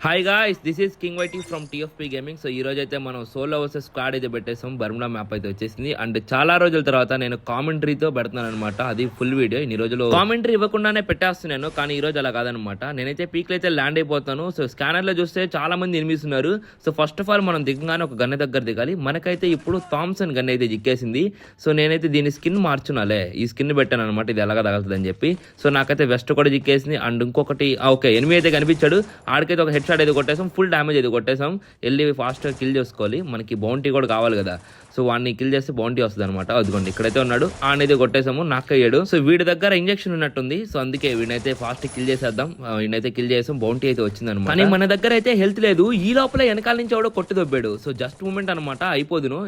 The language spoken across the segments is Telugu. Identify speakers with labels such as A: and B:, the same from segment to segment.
A: Hi guys, this is king వైటీ ఫ్రమ్ టీఎఫ్పీ గేమింగ్. సో ఈ రోజు అయితే మనం సోలో వర్సెస్ స్క్వాడ్ అయితే పెట్టేసాం. బర్ముడా మ్యాప్ అయితే వచ్చేసింది అండ్ చాలా రోజుల తర్వాత నేను కామెంటరీతో పెడుతున్నాను అనమాట. అది ఫుల్ వీడియో. ఇన్ని రోజులు కామెంటరీ ఇవ్వకుండానే పెట్టేస్తున్నాను, కానీ ఈ రోజు అలా కాదనమాట. నేనైతే పీక్ అయితే ల్యాండ్ అయిపోతాను. సో స్కానర్ లో చూస్తే చాలా మంది ఎనిమిస్తున్నారు. సో ఫస్ట్ ఆఫ్ ఆల్ మనం దిగగానే ఒక గన్ దగ్గర దిగాలి. మనకైతే ఇప్పుడు థామ్సన్ గన్ అయితే జిక్కేసింది. సో నేనైతే దీని స్కిన్ మార్చునాలే, ఈ స్కిన్ పెట్టాను అనమాట, ఇది ఎలాగా తగలుతుంది అని చెప్పి. సో నాకైతే వెస్ట్ కూడా జిక్కేసింది అండ్ ఇంకొకటి ఓకే ఎనిమి అయితే కనిపించాడు. ఆడికైతే ఒక హెడ్ షాట్ అయితే కొట్టేసాం, ఫుల్ డ్యామేజ్ అయితే కొట్టేసాం. వెళ్ళి ఫాస్ట్గా కిల్ చేసుకోవాలి, మనకి బౌంటీ కూడా కావాలి కదా. సో వాడిని కిల్ చేస్తే బౌంటీ వస్తుంది అనమాట. అదిగోండి ఇక్కడైతే ఉన్నాడు, ఆడైతే కొట్టేసాము, నాక్ అయ్యాడు. సో వీడి దగ్గర ఇంజెక్షన్ ఉన్నట్టుంది. సో అందుకే వీడినైతే ఫాస్ట్ కిల్ చేసేద్దాం. వీడినైతే కిల్ చేసాం, బౌంటీ అయితే వచ్చింది అనమాట. కానీ మన దగ్గర అయితే హెల్త్ లేదు. ఈ లోపల వెనకాల నుంచి ఎవడో కొట్టి దొబ్బాడు. సో జస్ట్ మూమెంట్ అనమాట, అయిపోదును.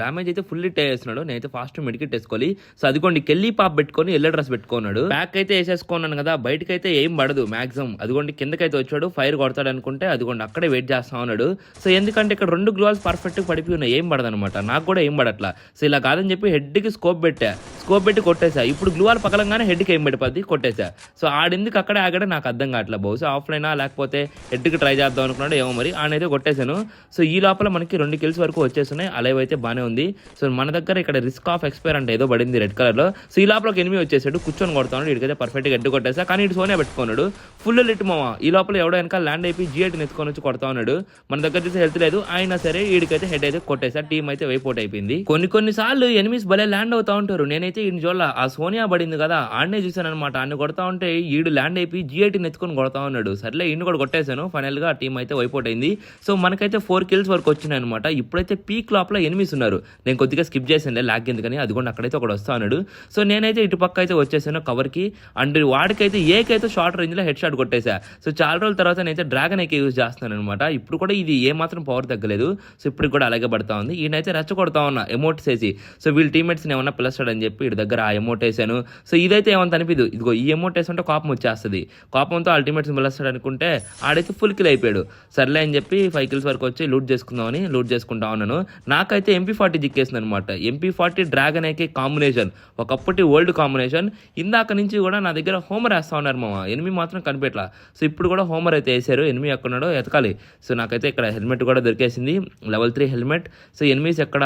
A: డ్యామేజ్ అయితే ఫుల్ హిట్ వేస్తున్నాడు. నేనైతే ఫాస్ట్ మెడికెట్ వేసుకోవాలి. సో అదిగోండి కెళ్ళి పాప్ పెట్టుకొని ఎల్లో డ్రెస్ పెట్టుకున్నాడు. బ్యాక్ అయితే వేసేసుకున్నాను కదా, బయటకి అయితే ఏం పడదు మాక్సిమం. అదిగోండి కిందకైతే వచ్చాడు, ఫైర్ కొడతాడు అనుకుంటే అదిగోండి అక్కడే వెయిట్ చేస్తా ఉన్నాడు. సో ఎందుకంటే ఇక్కడ రెండు గ్లోవ్స్ పర్ఫెక్ట్ గా పడిపోయి ఉన్నాయి, ఏం పడదు అనమాట. నాకు కూడా ఏం పడట్లా. సో ఇలా కాదని చెప్పి హెడ్ కి స్కోప్ పెట్టి కొట్టేసా. ఇప్పుడు గ్లూవాల్ పగలంగానే హెడ్ కి ఏం పడిపోద్ది, కొట్టేసా. సో ఆడెందుకు అక్కడే ఆగడే నాకు అర్థం కావట్లేదు. బహుశా ఆఫ్లైనా లేకపోతే హెడ్ కి ట్రై చేద్దాం అనుకున్నాడు ఏమో మరి. ఆడైతే కొట్టేశాను. సో ఈ లోపల మనకి 2 kills వరకు వచ్చేస్తున్నాయి. అలైవ్ అయితే బానే ఉంది. సో మన దగ్గర ఇక్కడ రిస్క్ ఆఫ్ ఎక్స్పైర్ అంటే ఏదో పడింది రెడ్ కలర్ లో. సో ఈ లోపల ఒక ఎనిమి వచ్చేసాడు, కూర్చొని కొడతాడు. ఇక్కడైతే పర్ఫెక్ట్ గా హెడ్ కొట్టేసా, కానీ ఇటు సోనియా పెట్టుకున్నాడు. ఫుల్ లిట్ మావా. ఈ లోపల ఎవడో వెనకాల ల్యాండ్ అయిపోయి G8 నెత్తుకొని వచ్చి కొడతా ఉన్నాడు. మన దగ్గర చూసి హెల్త్ లేదు, అయినా సరే వీడికైతే హెడ్ అయితే కొట్టేసా. టీం అయితే వైపోట్ అయిపోయింది. కొన్ని సార్లు ఎనిమిస్ భలే ల్యాండ్ అవుతా ఉంటారు. నేనైతే ఈ జోళ్ళ ఆ సోనియా పడింది కదా, ఆడనే చూసాను అనమాట. ఆడిని కొడతా ఉంటే ఈడు ల్యాండ్ అయిపోయి G8 నెత్తుకొని కొడతా ఉన్నాడు. సర్లే ఈయన కూడా కొట్టేశాను. ఫైనల్ గా టీం అయితే వైపోట్ అయింది. సో మనకైతే 4 kills వరకు వచ్చినాయి అనమాట. ఇప్పుడైతే పీక్ లోపల ఎనిమిస్ ఉన్నారు. నేను కొద్దిగా స్కిప్ చేసాను లాగ్ ఎందుకని. అదిగోండి అక్కడైతే ఒకడు వస్తా ఉన్నాడు. సో నేనైతే ఇటు పక్క అయితే వచ్చేసాను కవర్ కి. అండ్ వాడికైతే ఏకైతే షార్ట్ రేంజ్ లో హెడ్ షాట్ కొట్టేసా. సో చాలా రోజుల తర్వాత నేనైతే డ్రాగన్ ఏకే యూజ్ చేస్తున్నాను అనమాట. ఇప్పుడు కూడా ఇది ఏ మాత్రం పవర్ తగ్గలేదు. సో ఇప్పుడు కూడా అలాగే పడతా ఉంది. ఈయనైతే రెచ్చగొడతా ఉన్నా ఎమోట్స్ వేసి. సో వీళ్ళ టీమ్మేట్స్ ఏమన్నా పిలుస్తాడని చెప్పి ఇటు దగ్గర ఆ ఎమోట్ వేసాను. సో ఇదైతే ఏమంత అనిపిదు. ఇదిగో ఈ ఎమోట్ వేసుకుంటే కోపం వచ్చేస్తుంది. కోపంతో అల్టిమేట్స్ పిలుస్తాడు అనుకుంటే ఆడైతే ఫుల్ కిల్ అయిపోయాడు. సర్లే అని చెప్పి 5 kills వరకు వచ్చి లూట్ చేసుకుందామని లూట్ చేసుకుంటా ఉన్నాను. నాకైతే MP40 జిక్కేసింది అనమాట. MP40 డ్రాగన్ ఏకే కాంబినేషన్ ఒకప్పటి ఓల్డ్ కాంబినేషన్. ఇందాక నుంచి కూడా నా దగ్గర హోమర్ వేస్తా ఉన్నారు మామ. ఎనిమి మాత్రం కనిపెట్లా. సో ఇప్పుడు కూడా హోమర్ అయితే వేసారు. ఎనిమి ఎక్కడున్నాడో ఎతకాలి. సో నాకైతే ఇక్కడ హెల్మెట్ కూడా దొరికేసింది, లెవెల్ 3 హెల్మెట్. సో ఎనిమిస్ ఎక్కడ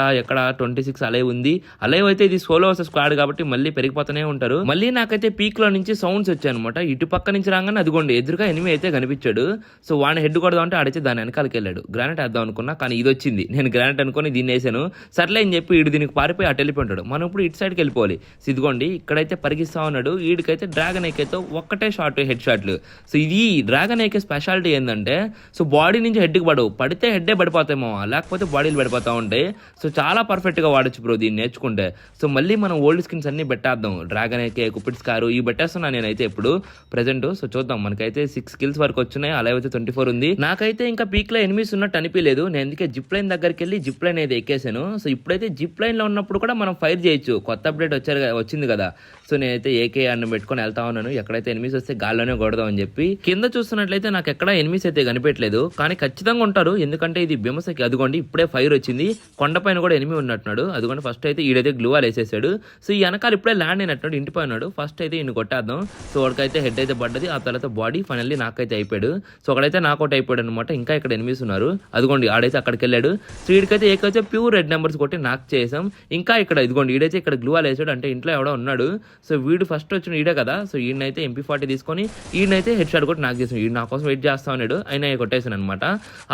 A: 26 అలైవ్ ఉంది. అలైవ్ అయితే ఇది సోలో వర్సెస్ స్క్వాడ్ కాబట్టి మళ్ళీ పెరిగిపోతూనే ఉంటారు. మళ్ళీ నాకైతే పీక్ లో నుంచి సౌండ్స్ వచ్చాయి అనమాట. ఇటు పక్క నుంచి రాగానే అదిగోండి ఎదురుగా ఎనిమి అయితే కనిపించాడు. సో వాడిని హెడ్ కొడదాం అంటే ఆడితే దాని వెనకాలకి వెళ్ళాడు. గ్రానైట్ వేద్దాం అనుకున్నా, కానీ ఇది వచ్చింది. నేను గ్రానైట్ అనుకుని దీన్ని వేసాను. సర్లే అని చెప్పి ఇటు దీనికి పారిపోయి అటు వెళ్ళిపోయి ఉంటాడు. మనం ఇప్పుడు ఇటు సైడ్కి వెళ్ళిపోవాలి. సో ఇదిగోండి ఇక్కడైతే పరిగిస్తా ఉన్నాడు. వీడికైతే డ్రాగన్ ఏకేతో ఒక్కటే షాట్ హెడ్ షాట్లు. సో ఇది డ్రాగన్ ఏకే స్పెషాలిటీ ఏంటంటే సో బాడీ నుంచి హెడ్కి పడవు, పడితే హెడ్డే పడిపోతామో, లేకపోతే బాడీలు పడిపోతా ఉంటాయి. సో చాలా పర్ఫెక్ట్ గా వాడచ్చు బ్రో దీన్ని నేర్చుకుంటే. సో మళ్ళీ మనం ఓల్డ్ స్కిన్స్ అన్ని పెట్టేద్దాం. డ్రాగన్ ఏకే, కుపిట్స్ కారు ఇవి పెట్టేస్తున్నా నేనైతే ఇప్పుడు ప్రెసెంట్. సో చూద్దాం. మనకైతే 6 kills వరకు వచ్చినాయి. అలా అయితే 24 ఉంది. నాకైతే ఇంకా పీక్ లో ఎనిమిస్ ఉన్నట్టు అనిపించలేదు. నేను అందుకే జిప్ లైన్ దగ్గరికి వెళ్ళి జిప్ లైన్ అయితే ఎక్కేసాను. సో ఇప్పుడైతే జిప్ లైన్ లో ఉన్నప్పుడు కూడా మనం ఫైర్ చేయొచ్చు. కొత్త అప్డేట్ వచ్చింది కదా. సో నేనైతే ఏకే అన్నం పెట్టుకొని వెళ్తా ఉన్నాను. ఎక్కడైతే ఎనిమిస్ వస్తే గాల్లోనే కొడదాం అని చెప్పి. కింద చూస్తున్నట్లయితే నాకు ఎక్కడ ఎనిమిస్ అయితే కనిపించలేదు, కానీ ఖచ్చితంగా ఉంటారు. ఎందుకంటే ఇది భీమసకి. అదిగోండి ఇప్పుడే ఫైర్ వచ్చింది. కొండపైన కూడా ఎనిమి ఉన్నట్టున్నాడు. అదిగోండి ఫస్ట్ అయితే ఈడైతే గ్లూవాల్ వేసేసాడు. సో ఈ వెనకాల ఇప్పుడే ల్యాండ్ అయినట్టు ఇంటిపోయినాడు. ఫస్ట్ అయితే ఈయన కొట్టేద్దాం. సో వాడికైతే హెడ్ అయితే పడ్డది, ఆ తర్వాత బాడీ ఫైనల్లీ నాకైతే అయిపోయాడు. సో అక్కడైతే నాకౌట్ అయిపోయాడు అనమాట. ఇంకా ఇక్కడ ఎనిమిస్ ఉన్నారు. అదిగోండి ఆడైతే అక్కడికి వెళ్ళాడు. సో వీడికైతే ఏకైతే ప్యూర్ రెడ్ నెంబర్స్ కొట్టి నాక్ చేసాం. ఇంకా ఇక్కడ ఇదిగోండి ఈడైతే ఇక్కడ గ్లూవాల్ వేసాడు, అంటే ఇంట్లో ఎవడో ఉన్నాడు. సో వీడు ఫస్ట్ వచ్చిన ఈడే కదా. సో ఈయనైతే MP40 తీసుకొని ఈయనైతే హెడ్ షాట్ కొట్టి నాక్ చేసాం. ఈడు నా కోసం వెయిట్ చేస్తా ఉన్నాడు, అయినా కొట్టేసాను అనమాట.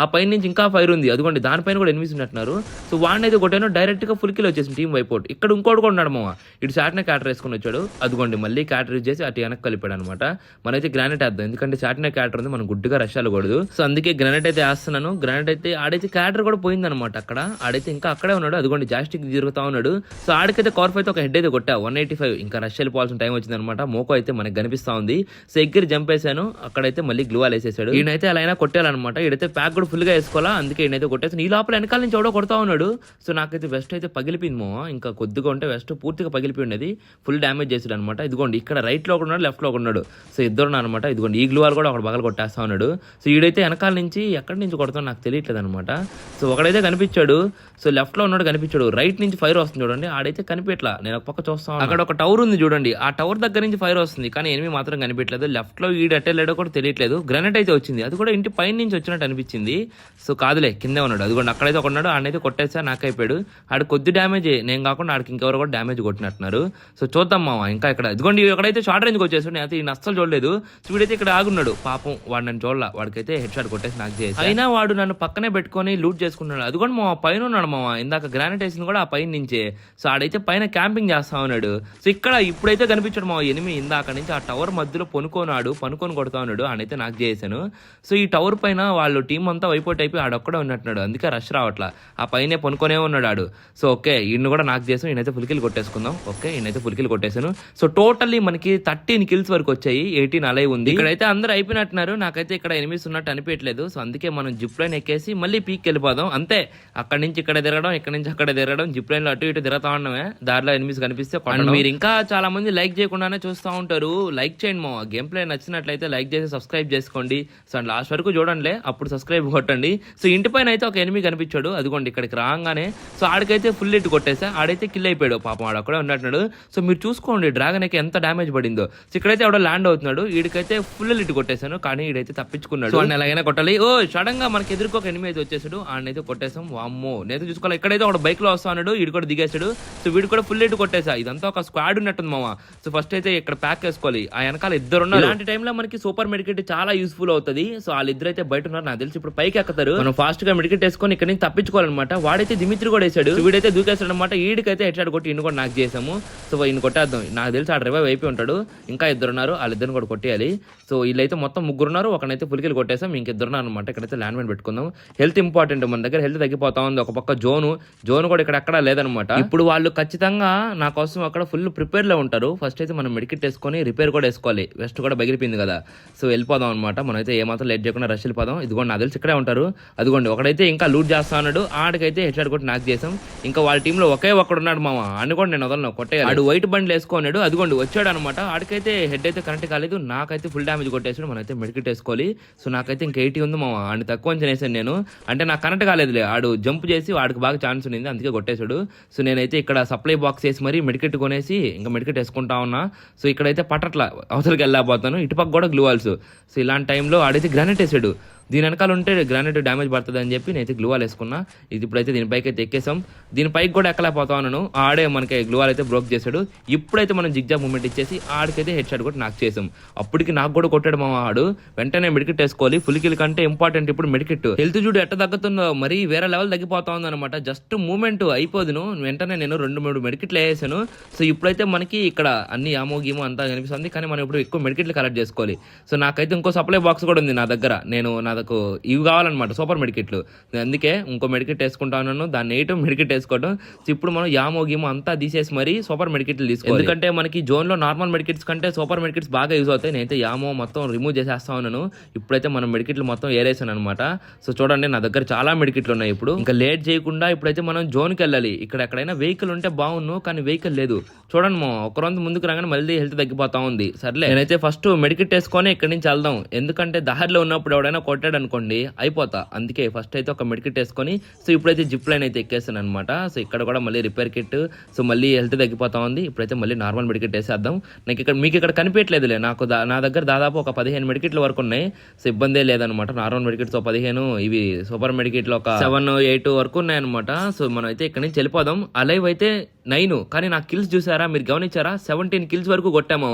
A: ఆ పైన నుంచి ఇంకా ఫైర్ ఉంది. అదిగోండి దానిపైన కూడా ఎనిమిస్ ఉన్నట్టున్నారు. సో వాడిని అయితే కొట్టాను, డైరెక్ట్ గా ఫుల్ కిల్ వచ్చేసింది టీం వైపోట్. ఇక్కడ ఇంకోటి కూడా ఉన్నాడు మామ. ఇటు చాట్నే క్యాటర్ వేసుకుని వచ్చాడు. అదిగోండి మళ్ళీ క్యాటర్ యూజ్ చేసి అటు వెనక్కి కలిపాడు అనమాట. మనైతే గ్రానైట్ వేద్దాం, ఎందుకంటే చాట్నే క్యాటర్ ఉంది, మనం గుడ్డుగా రష్యాలు కూడదు. సో అందుకే గ్రానైట్ అయితే వేస్తున్నాను. గ్రానైట్ అయితే ఆడైతే క్యాటర్ కూడా పోయిందనమాట. అక్కడ ఆడైతే ఇంకా అక్కడే ఉన్నాడు. అదిగోండి జాస్టిక్ తిరుగుతా ఉన్నాడు. సో ఆడికైతే కార్ఫ్ అయితే ఒక హెడ్ అయితే కొట్టా 185. ఇంకా రష్యా వెళ్ళిపోవాల్సిన టైం వచ్చింది అనమాట. మోకో అయితే మనకి కనిపిస్తా ఉంది. సో ఎగ్గిరి జంప్ వేసాను. అక్కడైతే మళ్ళీ గ్లూవాల్ వేసేసాడు. ఈయనైతే అలా అయినా కొట్టాలన్నమాట. ఈడైతే ప్యాక్ కూడా ఫుల్ గా వేసుకోవాలా, అందుకే ఈయనైతే కొట్టేసాను. ఈ లోపల వెనకాల నుంచి ఎవడో కొడతా ఉన్నాడు. సో నాకైతే వెస్ట్ అయితే పగిలిపోయింది మో. ఇంకా కొద్దిగా ఉంటే వెస్ట్ పూర్తిగా పగిలిపోయి ఉండేది. ఫుల్ డ్యామేజ్ చేసాడు అనమాట. ఇదిగోండి ఇక్కడ రైట్ లో ఉన్నాడు, లెఫ్ట్ లో ఉన్నాడు. సో ఇద్దరు అనమాట. ఇదిగోండి ఈ గ్లూవాల్ కూడా ఒకటి పగలు కొట్టేస్తా ఉన్నాడు. సో ఈడైతే వెనకాల నుంచి ఎక్కడి నుంచి కొడతాడు నాకు తెలియట్లేదు అనమాట. సో ఒకడైతే కనిపించాడు. సో లెఫ్ట్ లో ఉన్నాడు కనిపించాడు. రైట్ నుంచి ఫైర్ వస్తుంది చూడండి. ఆడైతే కనిపించట్లా. నేను ఒక పక్క చూస్తాను. అక్కడ ఒక టవర్ ఉంది చూడండి. ఆ టవర్ దగ్గర నుంచి ఫైర్ వస్తుంది, కానీ ఎనిమి మాత్రం కనిపించలేదు. లెఫ్ట్ లో ఈడు అట్టెళ్ళాడో కూడా తెలియట్లేదు. గ్రెనేట్ అయితే వచ్చింది, అది కూడా కూడా ఇంటి పైన నుంచి వచ్చినట్టు అనిపించింది. సో కాదులే, కిందే ఉన్నాడు. అదిగోండి అక్కడైతే ఒకన్నాడు, ఆడైతే కొట్టేసా, నాకైపోయాడు. ఆడు కొద్ది డ్యామేజ్, నేను కాకుండా ఆడికి ఇంకెవరు కూడా డ్యామేజ్ కొట్టినట్టున్నారు. సో చూద్దాం మామ. ఇంకా ఇక్కడ ఇదిగోండి ఎక్కడైతే షార్ట్ రేంజ్కి వచ్చేసాడు, నేను అయితే ఈయన అస్సలు చూడలేదు. సో వీడైతే ఇక్కడ ఆగున్నాడు పాపం, వాడు నన్ను చూడలా. వాడికైతే హెడ్ షాట్ కొట్టేసి నాకు చేసి, అయినా వాడు నన్ను పక్కనే పెట్టుకొని లూట్ చేసుకున్నాడు. అదిగోండి మా పైన ఉన్నాడు మామ, ఇందాక గ్రానైట్ వేసింది కూడా ఆ పైన నుంచే. సో ఆడైతే పైన క్యాంపింగ్ చేస్తా ఉన్నాడు. సో ఇక్కడ ఇప్పుడైతే కనిపించాడు మా ఎనిమి. ఇందాక నుంచి ఆ టవర్ మధ్యలో పనుకొని కొడతా ఉన్నాడు. ఆడైతే నాకు చేశాను. సో ఈ టవర్ పైన వాళ్ళు టీం అంతా వైపోట్ అయిపోయి ఆడొక్కడే ఉన్నట్టున్నాడు, అందుకే రష్ రావట్లా. ఆ పైనే పనుకొనే ఉన్నాడు ఆడు. సో ఓకే, ఈయన కూడా నాకు చేసాను. ఈయనైతే ఫుల్ కిల్ కొట్టేసుకుందాం. ఓకే, ఈయనైతే ఫుల్ కిల్ కొట్టేశాను. సో టోటల్లీ మనకి 13 కిల్స్ వరకు వచ్చాయి, 18 అలై ఉంది. ఇక్కడైతే అందరూ అయిపోయినట్టున్నారు, నాకైతే ఇక్కడ ఎనిమిస్ ఉన్నట్టు అనిపించలేదు. సో అందుకే మనం జిప్ లైన్ ఎక్కేసి మళ్ళీ పీక్ వెళ్ళిపోదాం అంతే. అక్కడి నుంచి ఇక్కడ తిరగడం, ఇక్కడ నుంచి అక్కడ తిరగడం, జిప్ లైన్ లో అటు ఇటు తిరుగుతా ఉండమే. దారిలో ఎనిమిస్ కనిపిస్తే మీరు ఇంకా చాలా మంది లైక్ చేయకుండానే చూస్తూ ఉంటారు. లైక్ చేయండి మా గేమ్ ప్లే నచ్చినట్లయితే లైక్ చేసి సబ్స్క్రైబ్ చేసుకోండి. సో లాస్ట్ వరకు చూడండి, అప్పుడు సబ్స్క్రైబ్ కొట్టండి. సో ఇంటి పైన అయితే ఒక ఎనిమి కనిపించాడు, అదిగోండి ఇక్కడికి రాగానే. సో ఆడికైతే ఫుల్ హిట్ కొట్టేసా, ఆడైతే కిల్ అయిపోయాడు పాపం, ఆడు అక్కడే ఉన్నట్టున్నాడు. సో మీరు చూసుకోండి డ్రాగన్ కి ఎంత డ్యామేజ్ పడిందో. సో ఇక్కడైతే ఎవడో ల్యాండ్ అవుతున్నాడు, వీడికైతే ఫుల్ హిట్ కొట్టేశాను, కానీ వీడైతే తప్పించుకున్నాడు. సో ఎలాగైనా కొట్టాలి. ఓ సడన్ గా మనకి ఎదురుకు ఒక ఎనిమి అయితే వచ్చేసాడు, ఆడనైతే కొట్టేసాం. వామ్మో, నేనైతే చూసుకోవాలి. ఇక్కడైతే ఒక బైక్ లో వస్తా ఉన్నాడు, వీడు కూడా దిగేశాడు. సో వీడు కూడా ఫుల్ హిట్ కొట్టేసా. ఇదంతా ఒక స్క్వాడ్ ఉన్నట్టుంది మామ. సో ఫస్ట్ అయితే ఇక్కడ ప్యాక్ వేసుకోవాలి, ఆ వెనకాల ఇద్దరు ఉన్నారు. ఇలాంటి టైంలో మనకి సూపర్ మెడికెట్ చాలా యూస్ఫుల్ అవుతుంది. సో వాళ్ళిద్దరు అయితే బయట ఉన్నారు, నాకు తెలిసి ఇప్పుడు పైకి ఎక్కుతారు. మనం ఫాస్ట్ గా మెడికెట్ వేసుకొని ఇక్కడ నుంచి తప్పించుకోవాలన్నమాట. వాడైతే దిమిత్రి కూడా వేసాడు, వీడైతే దూకేస్తాడు అనమాట. ఈడికైతే హెడ్ షాట్ కొట్టి ఇన్ని కూడా నాకు చేసాము. సో ఈయన కొట్టేద్దాం, నాకు తెలిసి ఆ రివైవ్ అయిపోయి ఉంటాడు. ఇంకా ఇద్దరు ఉన్నారు, వాళ్ళిద్దరిని కూడా కొట్టేయాలి. సో వీళ్ళైతే మొత్తం ముగ్గురు ఉన్నారు, ఒకనైతే పులికిలు కొట్టేసాం, ఇంకిద్దరున్నారు అనమాట. ఇక్కడైతే ల్యాండ్ మైన్ పెట్టుకుందాం. హెల్త్ ఇంపార్టెంట్, మన దగ్గర హెల్త్ తగ్గిపోతా ఉంది. ఒక పక్క జోన్ కూడా ఇక్కడ ఎక్కడా లేదనమాట. ఇప్పుడు వాళ్ళు ఖచ్చితంగా నా కోసం అక్కడ ఫుల్ ప్రిపేర్ లో ఉంటారు. ఫస్ట్ అయితే మనం మెడికెట్ వేసుకొని రిపేర్ కూడా వేసుకోవాలి, వెస్ట్ కూడా బగిలిపోయింది కదా. సో వెళ్ళిపోదాం అనమాట. మనం అయితే ఏమాత్రం లేట్ చేయకుండా రష్ వెళ్ళిపోదాం. ఇదిగోండి నాకు తెలిసి ఇక్కడే ఉంటారు. అదిగోండి ఒకడైతే ఇంకా లూట్ చేస్తా ఉన్నాడు, ఆడికైతే హెడ్ షాట్ కొట్టి నాకు చేసాం. ఇంకా వాళ్ళ టీంలో ఒకే ఒక్కడు ఉన్నాడు మామ, అని కూడా నేను వదలను, కొట్టే ఆడు వైట్ బండ్లు వేసుకున్నాడు. అదిగోండి వచ్చాడు అనమాట. ఆడికైతే హెడ్ అయితే కరెక్ట్ కాలేదు, నాకైతే ఫుల్ డ్యామేజ్ కొట్టేసాడు. మనైతే మెడికెట్ వేసుకోవాలి. సో నాకైతే ఇంకా 80 ఉంది మామ, ఆడిని తక్కువ వేసాను నేను, అంటే నాకు కరెక్ట్ కాలేదులే. ఆడు జంప్ చేసి వాడికి బాగా ఛాన్స్ ఉంది, అందుకే కొట్టేశాడు. సో నేనైతే ఇక్కడ సప్లై బాక్స్ వేసి మరీ మెడికెట్ కొనేసి ఇంకా మెడికెట్ వేసుకుంటా ఉన్నా. సో ఇక్కడైతే పట్టట్ల అవతలకి వెళ్ళకపోతాను, ఇటుపక్క కూడా గ్లూ వాల్స్. సో ఇలాంటి టైంలో ఆడైతే గ్రానైట్ వేసాడు, దీని వెనకాల ఉంటే గ్రానైట్ డ్యామేజ్ పడుతుంది అని చెప్పి నేనైతే గ్లూవాల్ వేసుకున్నా. ఇది ఇప్పుడైతే దీనిపైకి అయితే ఎక్కేసాం, దీనిపైకి కూడా ఎక్కలేకపోతా ఉన్నాను. ఆడే మనకి గ్లూవాల్ అయితే బ్రోక్ చేశాడు. ఇప్పుడైతే మనం జిగ్జాగ్ మూమెంట్ ఇచ్చేసి ఆడికైతే హెడ్ షాట్ కూడా నాకు చేసాం. అప్పటికి నాకు కూడా కొట్టాడు మా ఆడు. వెంటనే మెడికెట్ వేసుకోవాలి, ఫుల్ కిల్ కంటే ఇంపార్టెంట్ ఇప్పుడు మెడికెట్. హెల్త్ చూడు ఎట్ట తగ్గుతుందో, మరి వేరే లెవెల్ తగ్గిపోతా ఉంది అనమాట. జస్ట్ మూమెంట్ అయిపోదును, వెంటనే నేను 2-3 మెడికెట్లు వేసాను. సో ఇప్పుడైతే మనకి ఇక్కడ అన్ని యామో గీమో అంతా కనిపిస్తుంది, కానీ మనం ఇప్పుడు ఎక్కువ మెడికెట్లు కలెక్ట్ చేసుకోవాలి. సో నాకైతే ఇంకో సప్లై బాక్స్ కూడా ఉంది నా దగ్గర, నాకు ఇవి కావాలన్నమాట సూపర్ మెడికెట్లు. అందుకే ఇంకో మెడికెట్ వేసుకుంటా ఉన్నాను, దాన్ని 8 మెడికెట్ వేసుకోవడం. ఇప్పుడు మనం యామో గీమో అంతా తీసేసి మరి సూపర్ మెడికెట్లు తీసుకోవాలి, ఎందుకంటే మనకి జోన్ లో నార్మల్ మెడికెట్స్ కంటే సూపర్ మెడికెట్స్ బాగా యూజ్ అవుతాయి. నేనైతే యామో మొత్తం రిమూవ్ చేసేస్తా ఉన్నాను. ఇప్పుడైతే మనం మెడికెట్లు మొత్తం ఏరేసాను అనమాట. సో చూడండి నా దగ్గర చాలా మెడికెట్లు ఉన్నాయి. ఇప్పుడు ఇంకా లేట్ చేయకుండా ఇప్పుడైతే మనం జోన్కి వెళ్ళాలి. ఇక్కడ ఎక్కడైనా వెహికల్ ఉంటే బాగుండు, కానీ వెహికల్ లేదు. చూడండి ఒక రోజు ముందుకు రాగానే మళ్ళీ హెల్త్ తగ్గిపోతా ఉంది. సర్లే నేనైతే ఫస్ట్ మెడికెట్ వేసుకొని ఇక్కడి నుంచి వెళ్దాం, ఎందుకంటే దారిలో ఉన్నప్పుడు ఎవడైనా కొట్టాడు అనుకోండి అయిపోతా. అందుకే ఫస్ట్ అయితే ఒక మెడికెట్ వేసుకొని సో ఇప్పుడైతే జిప్ లైన్ అయితే ఎక్కేస్తాను అనమాట. సో ఇక్కడ కూడా మళ్ళీ రిపేర్ కిట్. సో మళ్ళీ హెల్త్ తగ్గిపోతా ఉంది. ఇప్పుడైతే మళ్ళీ నార్మల్ మెడికెట్ వేసేద్దాం. మీకు ఇక్కడ కనిపించట్లేదులే, నాకు నా దగ్గర దాదాపు ఒక 15 మెడికెట్ల వరకు ఉన్నాయి. సో ఇబ్బందే లేదనమాట. నార్మల్ మెడికెట్స్ 15, ఇవి సూపర్ మెడికెట్లు ఒక 7-8 వరకు ఉన్నాయన్నమాట. సో మనం అయితే ఇక్కడ నుంచి వెళ్ళిపోదాం. అలైవ్ అయితే 9, కానీ నా కిల్స్ చూసారా మీరు, గమనించారా? 17 కిల్స్ వరకు కొట్టామా.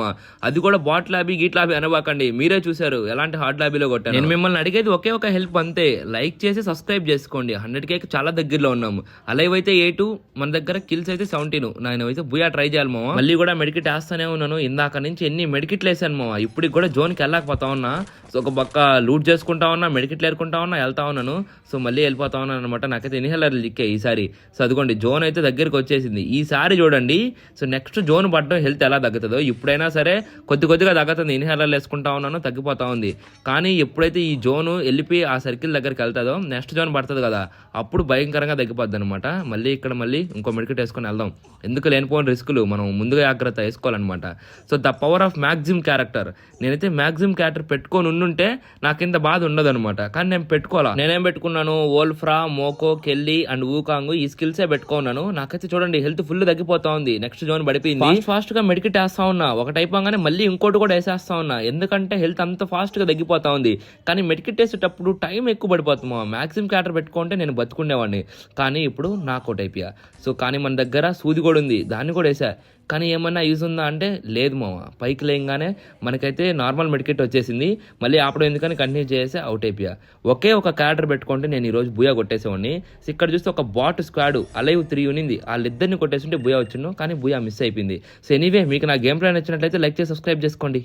A: అది కూడా బాట్ లాబీ గీట్ లాబీ అనబాకండి, మీరే చూసారు ఎలాంటి హార్డ్ లాబీలో కొట్టాను. నేను మిమ్మల్ని అడిగేది ఒకే ఒక హెల్ప్ అంతే, లైక్ చేసి సబ్స్క్రైబ్ చేసుకోండి. 100K చాలా దగ్గరలో ఉన్నాము. అలైవ్ అయితే 8, మన దగ్గర కిల్స్ అయితే 17. నేను అయితే బుయా ట్రై చేయాలి మామ. మళ్ళీ కూడా మెడికెట్ వేస్తానే ఉన్నాను, ఇందాక నుంచి ఎన్ని మెడికెట్లు వేసాను మామ. ఇప్పటికి కూడా జోన్కి వెళ్ళకపోతా ఉన్నా. సో ఒక పక్క లూట్ చేసుకుంటా ఉన్నా, మెడికెట్లు ఏరుకుంటా ఉన్నా, వెళ్తా ఉన్నాను. సో మళ్ళీ వెళ్ళిపోతా ఉన్నాను అనమాట. నాకైతే ఇన్హేలర్లు లిక్కే ఈసారి. సో అదిగోండి జోన్ అయితే దగ్గరికి వచ్చేసింది ఈసారి చూడండి. సో నెక్స్ట్ జోన్ పడడం హెల్త్ ఎలా తగ్గుతుందో. ఇప్పుడైనా సరే కొద్దిగా తగ్గుతుంది, ఇన్హేలర్లు వేసుకుంటా ఉన్నాను, తగ్గిపోతా ఉంది. కానీ ఎప్పుడైతే ఈ జోన్ వెళ్ళిపోయి ఆ సర్కిల్ దగ్గరికి వెళ్తుందో, నెక్స్ట్ జోన్ పడుతుంది కదా, అప్పుడు భయంకరంగా తగ్గిపోద్ది అనమాట. మళ్ళీ ఇక్కడ మళ్ళీ ఇంకో మెడికెట్ వేసుకొని వెళ్దాం, ఎందుకు లేనిపోయిన రిస్కులు మనం ముందుగా జాగ్రత్త వేసుకోవాలన్నమాట. So the power of Maxim character. నేనైతే మ్యాక్సిమ్ క్యారెక్టర్ పెట్టుకొని ఉండుంటే నాకు ఇంత బాధ ఉండదు అనమాట. కానీ నేను పెట్టుకోవాలా. నేనేం పెట్టుకున్నాను, వోల్ఫ్రా, మోకో, కెల్లీ అండ్ వూకాంగ్, ఈ స్కిల్సే పెట్టుకున్నాను. నాకైతే చూడండి హెల్త్ ఫుల్ తగ్గిపోతా ఉంది. నెక్స్ట్ జోన్ పడిపోయింది. ఫాస్ట్ గా మెడికెట్ వేస్తా ఉన్నా, ఒకటి అయిపోగానే మళ్ళీ ఇంకోటి కూడా వేసేస్తా ఉన్నా, ఎందుకంటే హెల్త్ అంత ఫాస్ట్ గా తగ్గిపోతా ఉంది. కానీ మెడికెట్ మెడికిట్ వేసేటప్పుడు టైం ఎక్కువ పడిపోతుంది మామ. మ్యాక్సిమం క్యారెక్టర్ పెట్టుకుంటే నేను బతుకుండేవాడిని, కానీ ఇప్పుడు నాకు అవుట్ అయిపోయా. సో కానీ మన దగ్గర సూది కూడా ఉంది, దాన్ని కూడా వేసా. కానీ ఏమన్నా యూజ్ ఉందా అంటే లేదు మామ. పైకి లేయంగానే మనకైతే నార్మల్ మెడికెట్ వచ్చేసింది. మళ్ళీ ఆపడం ఎందుకని కంటిన్యూ చేసి అవుట్ అయిపోయా. ఒకే ఒక క్యారెక్టర్ పెట్టుకుంటే నేను ఈరోజు బూయా కొట్టేసేవాడిని. సో ఇక్కడ చూస్తే ఒక బాట్ స్క్వాడ్ అలైవ్ 3 ఉన్నింది, వాళ్ళిద్దరిని కొట్టేస్తుంటే బూయా వచ్చిండు, కానీ బూయా మిస్ అయిపోయింది. సో ఎనీవే మీకు నా గేమ్ ప్లే నచ్చినట్లయితే లైక్ చేసి సబ్స్క్రైబ్ చేసుకోండి.